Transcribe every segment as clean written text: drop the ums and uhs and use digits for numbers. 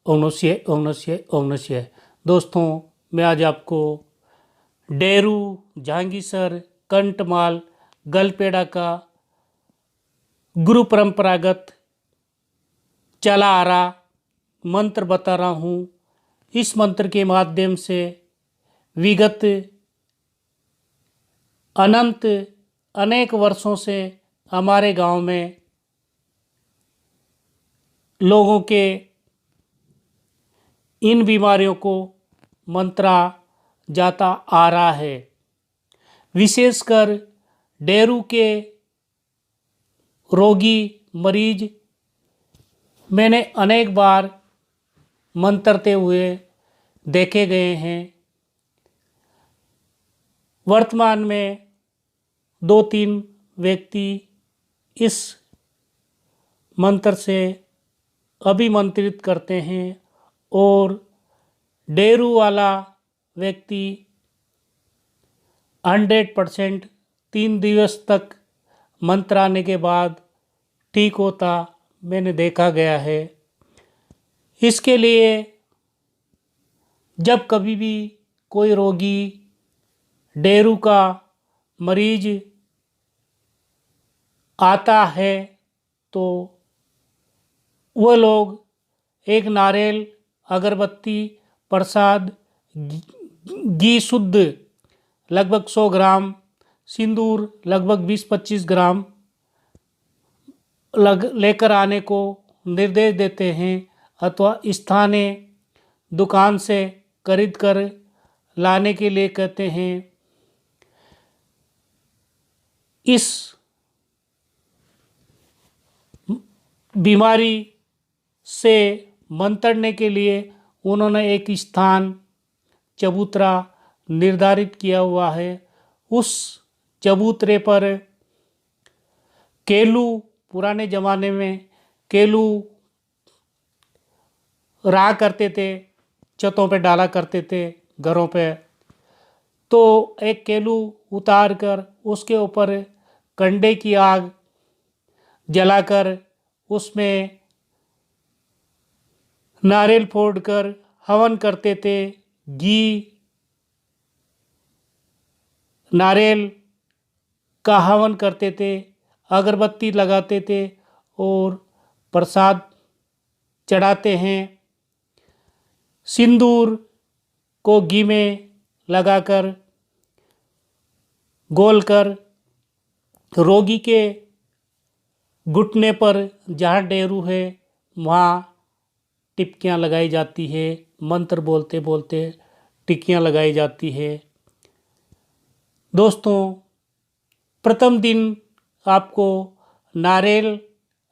ओम नमः शिवाय, ओम नमः शिवाय, ओम नमः शिवाय। दोस्तों, मैं आज आपको डेरू, जहांगीरसर, कंटमाल, गलपेड़ा का गुरु परंपरागत चला आ रहा मंत्र बता रहा हूँ। इस मंत्र के माध्यम से विगत अनेक वर्षों से हमारे गांव में लोगों के इन बीमारियों को मंत्रा जाता आ रहा है। विशेषकर डेरू के रोगी मरीज मैंने अनेक बार मंत्रते हुए देखे गए हैं। वर्तमान में 2-3 व्यक्ति इस मंत्र से अभिमंत्रित करते हैं और डेरू वाला व्यक्ति 100% 3 दिवस तक मंत्र आने के बाद ठीक होता मैंने देखा गया है। इसके लिए जब कभी भी कोई रोगी डेरू का मरीज आता है तो वह लोग एक नारियल, अगरबत्ती, प्रसाद, घी शुद्ध लगभग 100 ग्राम, सिंदूर लगभग 20-25 ग्राम लेकर आने को निर्देश देते हैं अथवा स्थानीय दुकान से खरीद कर लाने के लिए कहते हैं। इस बीमारी से मंत्रने के लिए उन्होंने एक स्थान चबूतरा निर्धारित किया हुआ है। उस चबूतरे पर केलू, पुराने ज़माने में केलू रहा करते थे, छतों पे डाला करते थे घरों पे। तो एक केलू उतार कर उसके ऊपर कंडे की आग जलाकर उसमें नारियल फोड़कर हवन करते थे। घी, नारियल का हवन करते थे, अगरबत्ती लगाते थे और प्रसाद चढ़ाते हैं। सिंदूर को घी में लगाकर घोलकर रोगी के घुटने पर जहाँ डेरू है वहाँ टिपकियाँ लगाई जाती है। मंत्र बोलते बोलते टिक्कियाँ लगाई जाती है। दोस्तों, प्रथम दिन आपको नारियल,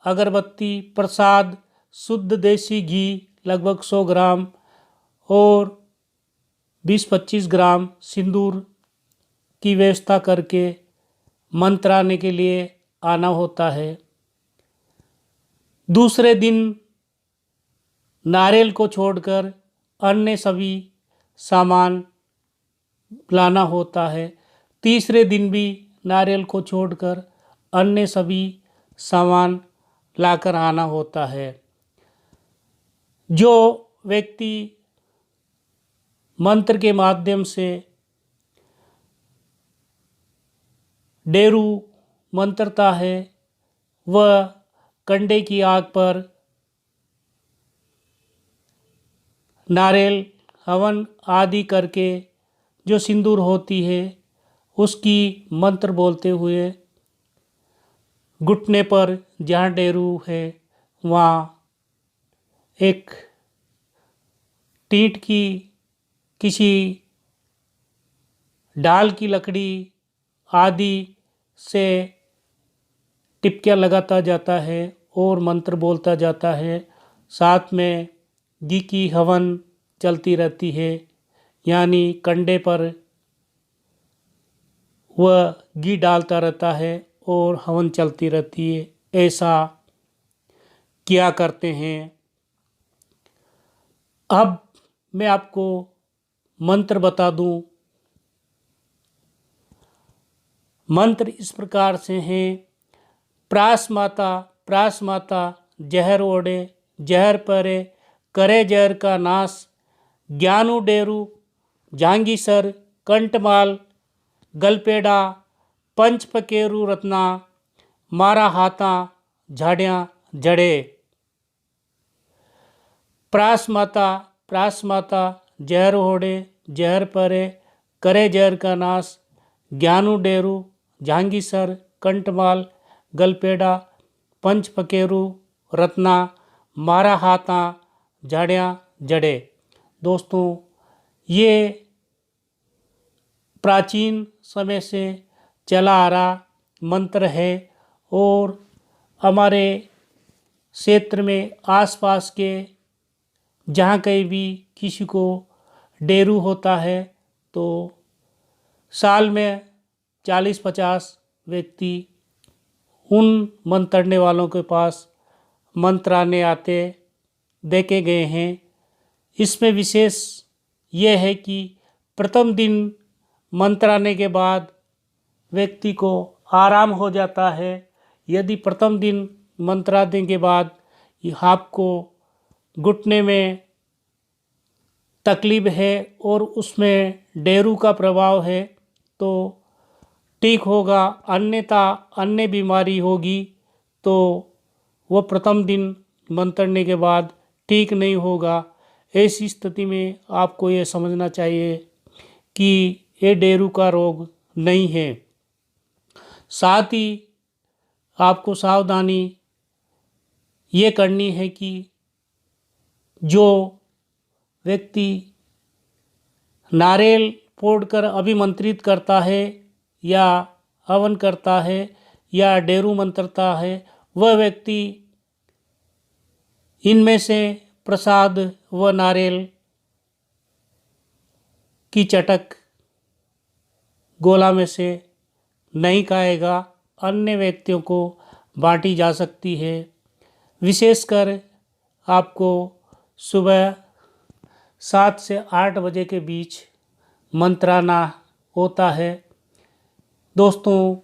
अगरबत्ती, प्रसाद, शुद्ध देसी घी लगभग 100 ग्राम और 20-25 ग्राम सिंदूर की व्यवस्था करके मंत्र आने के लिए आना होता है। दूसरे दिन नारियल को छोड़कर अन्य सभी सामान लाना होता है। तीसरे दिन भी नारियल को छोड़कर अन्य सभी सामान लाकर आना होता है। जो व्यक्ति मंत्र के माध्यम से डेरू मंत्रता है वह कंडे की आग पर नारियल हवन आदि करके जो सिंदूर होती है उसकी मंत्र बोलते हुए घुटने पर जहाँ डेरू है वहाँ एक टीट की किसी डाल की लकड़ी आदि से टिपकियाँ लगाता जाता है और मंत्र बोलता जाता है। साथ में घी की हवन चलती रहती है, यानी कंडे पर वह घी डालता रहता है और हवन चलती रहती है। ऐसा किया करते हैं। अब मैं आपको मंत्र बता दूं। मंत्र इस प्रकार से हैं। प्रास माता जहर ओढ़े, जहर परे करे जहर का नाश, ज्ञानू डेरू जहांगीसर कंटमाल गलपेड़ा पंच पकेरू रत्ना, मारा हाथा झाड़ियाँ जड़े। प्रास माता जहर होड़े जहर परे, करे जहर का नाश, ज्ञानू डेरू जहांगीसर कंटमाल गलपेड़ा पंच पकेरू रत्ना, मारा हाथा झाड़ियाँ जड़े। दोस्तों, ये प्राचीन समय से चला आ रहा मंत्र है और हमारे क्षेत्र में आसपास के जहाँ कहीं भी किसी को डेरू होता है तो साल में 40-50 व्यक्ति उन मंत्रने वालों के पास मंत्राने आते देखे गए हैं। इसमें विशेष यह है कि प्रथम दिन मंत्राने के बाद व्यक्ति को आराम हो जाता है। यदि प्रथम दिन मंत्राने के बाद आपको घुटने में तकलीफ है और उसमें डेरू का प्रभाव है तो ठीक होगा, अन्यथा अन्य बीमारी होगी तो वह प्रथम दिन मंत्रने के बाद ठीक नहीं होगा। ऐसी स्थिति में आपको ये समझना चाहिए कि ये डेरू का रोग नहीं है। साथ ही आपको सावधानी ये करनी है कि जो व्यक्ति नारियल फोड़कर अभिमंत्रित करता है या हवन करता है या डेरू मंत्रता है, वह व्यक्ति इनमें से प्रसाद व नारियल की चटक गोला में से नहीं खाएगा, अन्य व्यक्तियों को बांटी जा सकती है। विशेषकर आपको सुबह 7 से 8 बजे के बीच मंत्राना होता है। दोस्तों,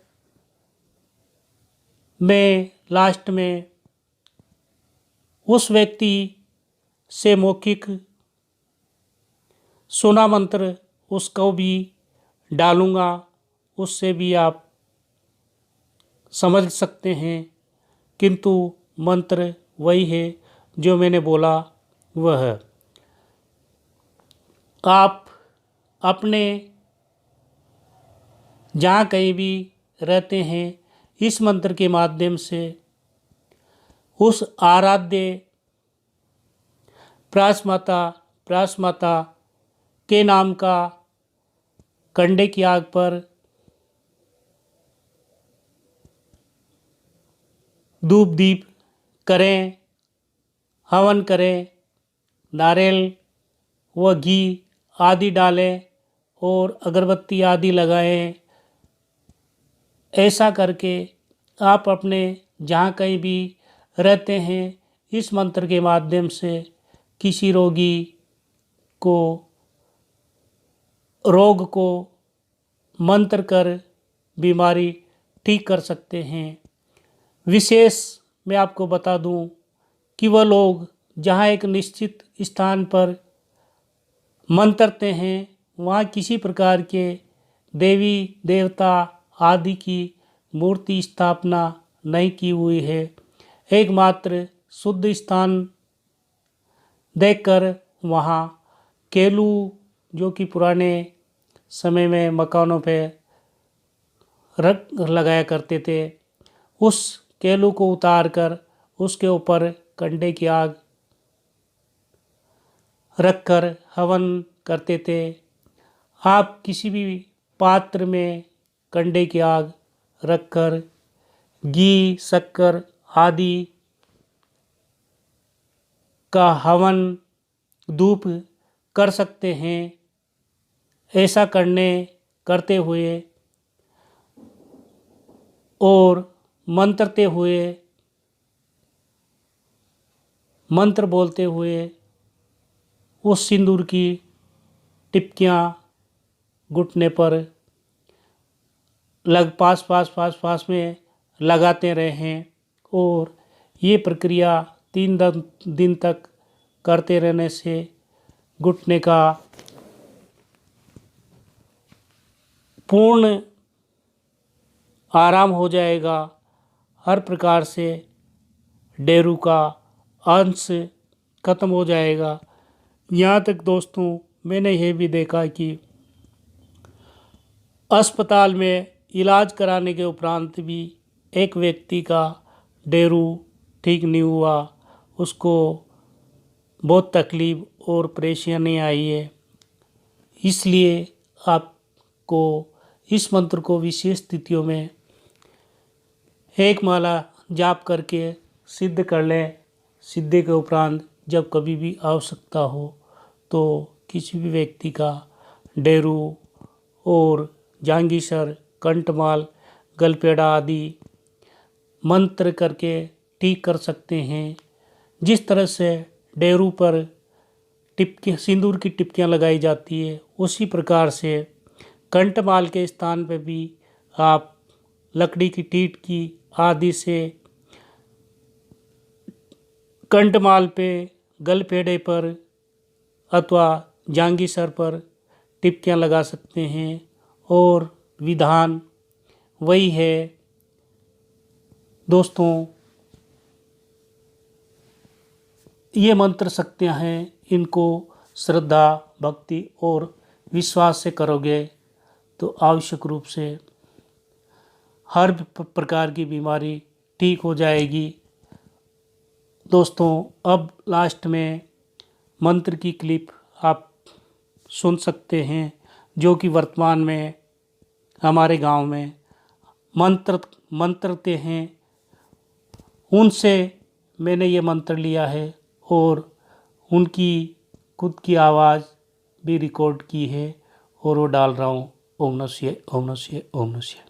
मैं लास्ट में उस व्यक्ति से मौखिक सुना मंत्र उसको भी डालूँगा, उससे भी आप समझ सकते हैं, किंतु मंत्र वही है जो मैंने बोला वह है। आप अपने जहाँ कहीं भी रहते हैं इस मंत्र के माध्यम से उस आराध्य प्रास माता के नाम का कंडे की आग पर धूप दीप करें, हवन करें, नारियल व घी आदि डालें और अगरबत्ती आदि लगाएं। ऐसा करके आप अपने जहाँ कहीं भी रहते हैं इस मंत्र के माध्यम से किसी रोग को मंत्र कर बीमारी ठीक कर सकते हैं। विशेष मैं आपको बता दूं कि वह लोग जहाँ एक निश्चित स्थान पर मंत्रते हैं वहाँ किसी प्रकार के देवी देवता आदि की मूर्ति स्थापना नहीं की हुई है। एकमात्र शुद्ध स्थान देखकर वहाँ केलू जो कि पुराने समय में मकानों पे रख लगाया करते थे, उस केलू को उतार कर उसके ऊपर कंडे की आग रखकर हवन करते थे। आप किसी भी पात्र में कंडे की आग रखकर घी शक्कर आदि का हवन धूप कर सकते हैं। ऐसा करते हुए और मंत्रते हुए मंत्र बोलते हुए उस सिंदूर की टिपकियाँ घुटने पर पास में लगाते रहें और ये प्रक्रिया 3 दिन तक करते रहने से घुटने का पूर्ण आराम हो जाएगा। हर प्रकार से डेरू का अंश खत्म हो जाएगा। यहाँ तक दोस्तों मैंने यह भी देखा कि अस्पताल में इलाज कराने के उपरांत भी एक व्यक्ति का डेरू ठीक नहीं हुआ, उसको बहुत तकलीफ और परेशानी आई है। इसलिए आपको इस मंत्र को विशेष स्थितियों में एक माला जाप करके सिद्ध कर लें। सिद्धि के उपरांत जब कभी भी आवश्यकता हो तो किसी भी व्यक्ति का डेरू और जांघीसर, कंठमाल, गलपेड़ा आदि मंत्र करके ठीक कर सकते हैं। जिस तरह से डेरू पर टिपकी सिंदूर की टिपकियाँ लगाई जाती है, उसी प्रकार से कंठमाल के स्थान पर भी आप लकड़ी की टीट की आदि से कंठमाल पे, गलपेड़े पर अथवा जांघीसर पर टिपकियाँ लगा सकते हैं। और विधान वही है दोस्तों, ये मंत्र शक्तियाँ हैं, इनको श्रद्धा, भक्ति और विश्वास से करोगे तो आवश्यक रूप से हर प्रकार की बीमारी ठीक हो जाएगी। दोस्तों अब लास्ट में मंत्र की क्लिप आप सुन सकते हैं, जो कि वर्तमान में हमारे गांव में मंत्रते हैं। उनसे मैंने ये मंत्र लिया है और उनकी खुद की आवाज़ भी रिकॉर्ड की है और वो डाल रहा हूँ। ओम नमः शिवाय, ओम नमः शिवाय, ओम नमः शिवाय।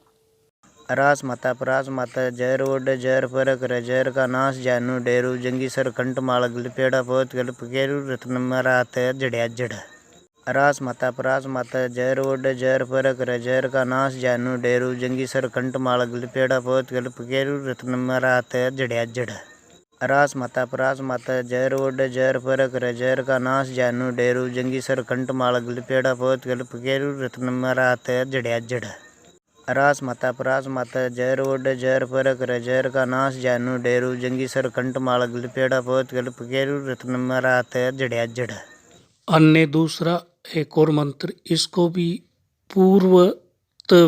रास माता परास माता जैर ओड जैर पर कर जैर का नाश जानू डेरू जंगीसर कंठमाल गलपेड़ा पोत गल पकेरू रत्न मरात जड़िया जड़। रास माता परास माता जैर ओड जैर पर कर जैर का नाश जानू डेरू जंगीसर कंठमाल गलपेड़ा पोत गल पकेरू रत्न मरात जड़िया जड़। रास माता परास माता जैर ओड जैर पर कर जैर का नाश जानू डेरू जंगीसर कंठमाल गलपेड़ा पोत गल पकेरू रत्न मरात जड़िया जड़। रास माता परास माता जैर ओड जैर पर कर जैर का नाश जानू डेरू जंगीसर कंठमाल गलपेड़ा पोत गल पकेरू रत्न मरात जड़िया जड़। अन्य दूसरा एक और मंत्र, इसको भी पूर्व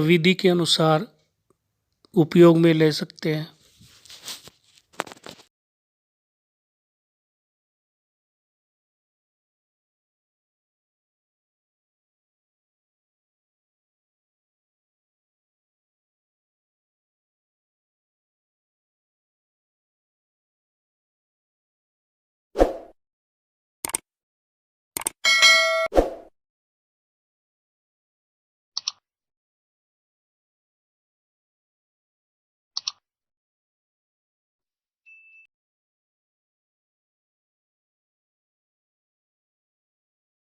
विधि के अनुसार उपयोग में ले सकते हैं।